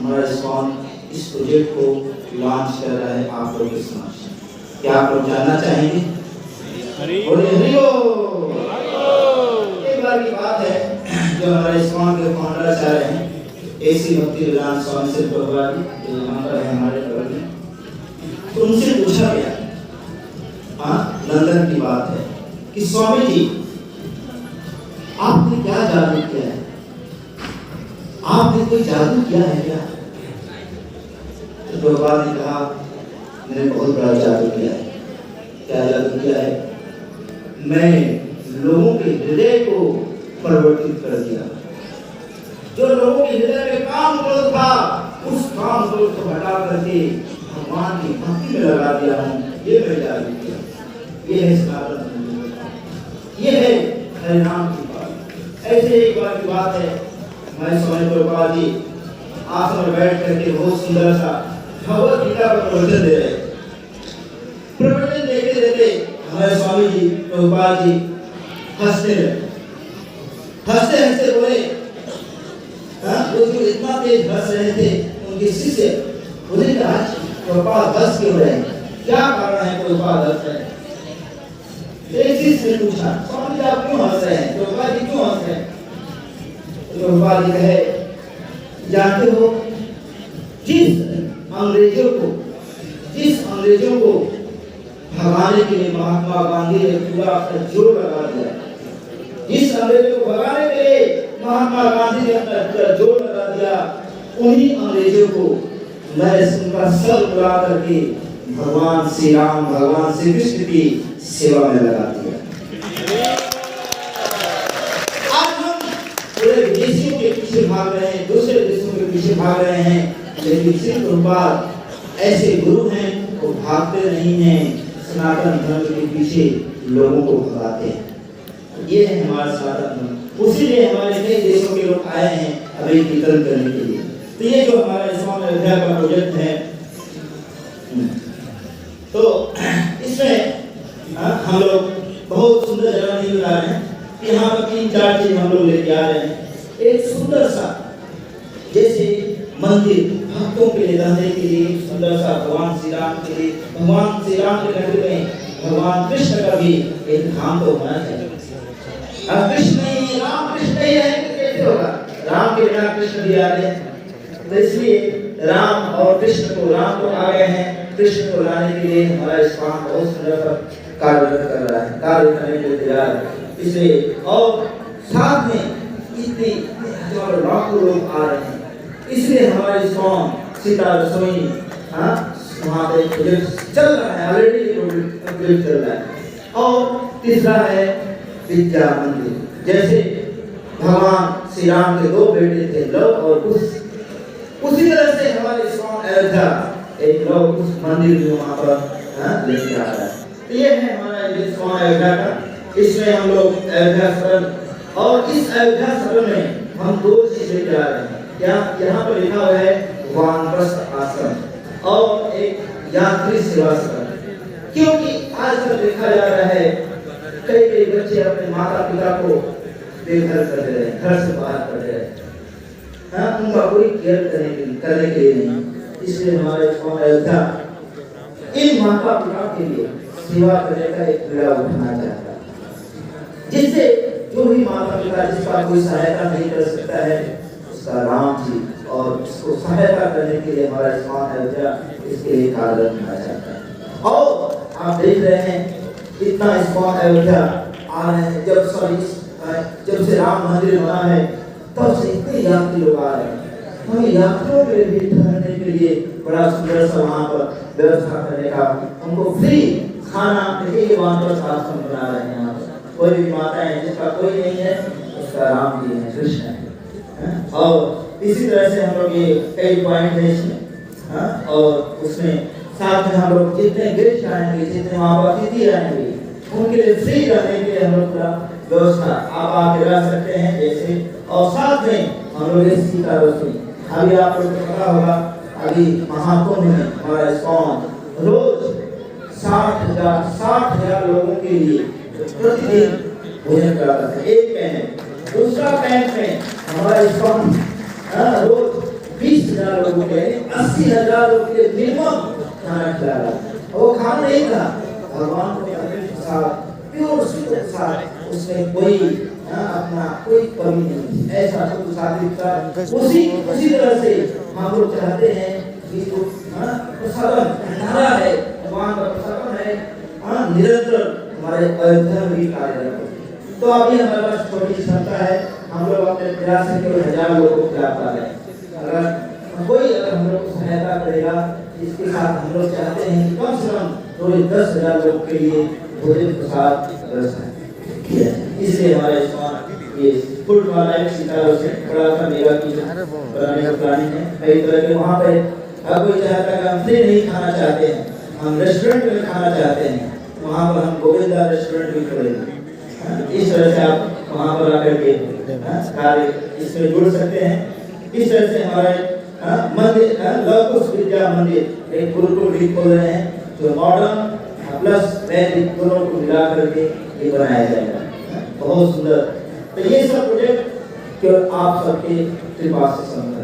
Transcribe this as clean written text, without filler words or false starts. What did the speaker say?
हमारा इस्कॉन इस प्रोजेक्ट को लॉन्च कर रहा है आप लोग के समक्ष। क्या आप लोग जानना चाहेंगे? एक बार की बात है, जो हमारे इस्कॉन के फाउंडर चाह रहे हैं AC भक्तिवेदांत स्वामी श्री प्रभुपाद जी, जो यहाँ पर है हमारे बगल में, तो उनसे पूछा गया, लंदन की बात है, कि स्वामी जी आपने क्या जादू किया है? आपने कोई जादू किया है क्या? तो प्रभुपाद ने कहा, मैंने बहुत बड़ा जादू किया है। क्या जादू किया है? मैं लोगों के हृदय को परिवर्तित कर दिया। जो लोगों के हृदय में काम क्रोध था, उस काम क्रोध को हटा करके भगवान की भक्ति में लगा दिया हूँ। ये मैं जादू किया। ये है सनातन धर्म, ये है हरिनाम की बात। ऐसे एक बार की बात है, हमारे स्वामी प्रभुपाद जी आसन में बैठ करके बहुत सुंदर सा भगवत गीता का प्रवचन दे रहे। प्रवचन देते देते हमारे स्वामी जी प्रभुपाद जी हंसते हंसते बोले, वो जो इतना तेज हंस रहे थे, उनके शिष्य बोले कि आज प्रभुपाद हंस क्यों रहे हैं? क्या कारण है प्रभुपाद हंस रहे हैं? एक शिष्य ने पूछा, स्वामी जी आप क्यों हंस रहे हैं? प्रभुपाद जी क्यों हंस रहे हैं? प्रभुपाद जी कहे, जानते हो, जिस अंग्रेजों को भगाने के लिए महात्मा गांधी ने पूरा अपना जोर लगा दिया। जिस अंग्रेजों को भगाने के लिए महात्मा गांधी ने अपना जोर लगा दिया, उन्हीं अंग्रेजों को मैं उनका सर उड़ा करके भगवान श्री राम, भगवान श्री कृष्ण की सेवा में लगा दिया। आज हम पूरे विदेशियों के पीछे भाग रहे हैं, दूसरे देशों के पीछे भाग रहे हैं, लेकिन श्री प्रभुपाद ऐसे गुरु हैं, वो भागते नहीं हैं, सनातन धर्म के पीछे लोगों को भगाते हैं। ये है हमारा सनातन धर्म। उसीलिए हमारे कई देशों के लोग आए हैं अभी कीर्तन करने के लिए। तो ये जो हमारा इस्कॉन अयोध्या का प्रोजेक्ट है, तो इसमें हम लोग बहुत सुंदर जगह नहीं बना रहे हैं। यहाँ पर 3-4 चीज हम लोग लेके आ रहे हैं। एक सुंदर सा जैसे मंदिर भक्तों के लिए रहने के लिए, सुंदर सा भगवान श्री राम के लिए, भगवान श्री राम के नगरी में भगवान कृष्ण का भी एक धाम तो होना चाहिए। कृष्ण नहीं, राम कृष्ण नहीं है तो कैसे होगा? राम के बिना कृष्ण भी आ रहे हैं। तो इसलिए राम और कृष्ण को, राम तो आ गए हैं, कृष्ण को लाने के लिए हमारा इस्कॉन बहुत सुंदर कार्य कर रहा है, कार्य करने के लिए तैयार है। इसलिए और साथ में इतने हजारों लाखों लोग आ रहे हैं, इसलिए हमारा इस्कॉन सीता रसोई वहाँ पे प्रोजेक्ट चल रहा है, ऑलरेडी प्रोजेक्ट चल रहा है। और तीसरा है विद्या मंदिर। जैसे भगवान श्री राम के 2 बेटे थे, लव और कुश, उसी तरह से हमारे इस्कॉन अयोध्या एक लव कुश मंदिर भी वहाँ पर लेके आ रहा है। तो ये है हमारा इस्कॉन अयोध्या का। इसमें हम लोग अयोध्या शरण, और इस अयोध्या शरण में हम 2 चीज लेके आ रहे हैं। क्या यहाँ पर लिखा हुआ है वानप्रस्थ आश्रम और एक यात्री सेवा शरण। क्योंकि आजकल देखा जा रहा है कई बच्चे अपने माता पिता को बेघर कर दे रहे हैं, घर से बाहर कर दे रहे हैं, उनका कोई केयर करने के लिए नहीं। इसलिए हमारे अयोध्या इन माता पिता के लिए सेवा करने का एक क्रिया उठाना चाहता है, जिससे जो भी माता पिता जिसका कोई सहायता नहीं कर सकता है, उसका राम जी और उसको सहायता करने के लिए हमारा इस्कॉन अयोध्या इसके लिए कार्य करना चाहता है। और आप देख रहे हैं इतना इस्कॉन अयोध्या आ रहे हैं। जब से राम मंदिर बना है तब से इतने यात्री लोग आ रहे हैं। हमें यात्रियों के लिए ठहरने के लिए बड़ा सुंदर सा वहाँ पर व्यवस्था करने का, उनको फ्री खाना देखिए वहाँ पर आश्रम बना रहे हैं। यहाँ पर कोई भी माता है जिसका कोई नहीं है, उसका राम जी है, कृष्ण है। और इसी तरह से हम लोग ये कई पॉइंट है इसमें, और उसमें साथ में हम लोग जितने गेस्ट आएंगे, जितने वहाँ पर अतिथि आएंगे, उनके लिए फ्री रहने के लिए हम लोग पूरा व्यवस्था आप आके रह सकते हैं जैसे। और साथ में हम लोग सीता रसोई, अभी आप लोग को पता होगा, अभी महाकुंभ में हमारा इस्कॉन रोज 60,000 लोगों के लिए प्रतिदिन भोजन कराता था। एक कैंप, दूसरा कैंप में हमारा इस्कॉन रोज 20,000 80,000 लोगों के 80,000 लोगों के मिनिमम खाना खिला रहा है। वो खाना नहीं था, भगवान को के साथ प्योर शुद्ध के साथ, उसमें कोई अपना कोई कमी नहीं थी, ऐसा शुद्ध सात्विक था। उसी तरह से हम लोग चाहते हैं कि जो प्रसादम भंडारा है, भगवान का प्रसादम है, निरंतर हमारे अयोध्या में भी कार्यरत हो। तो अभी हमारे पास छोटी क्षमता है, हम लोग अपने प्रयास से केवल 1000 लोगों को खिला पा रहे हैं। अगर हम लोग सहायता करेगा, इसके साथ हम लोग चाहते हैं कि कम से कम 10,000 लोगों के लिए भोजन प्रसाद व्यवस्था किया जाए। इसलिए हमारे ये फूड वाला एक सितारों से बड़ा सा मेगा की बनाने का प्लानिंग है। कई तरह के वहाँ पे कोई चाहता है हम फ्री नहीं खाना चाहते हैं, हम रेस्टोरेंट में खाना चाहते हैं, वहाँ पर हम गोविंदा रेस्टोरेंट भी खोलेंगे। इस तरह से आप वहाँ पर आकर के कार्य इसमें जुड़ सकते हैं। इस तरह से हमारे मंदिर लव कुश विद्या मंदिर एक गुरुकुल भी खोल रहे हैं, जो मॉडर्न प्लस वैदिक दोनों को मिला करके ये बनाया जाएगा। बहुत सुंदर। तो ये सब प्रोजेक्ट केवल आप सबके कृपा से संभव है।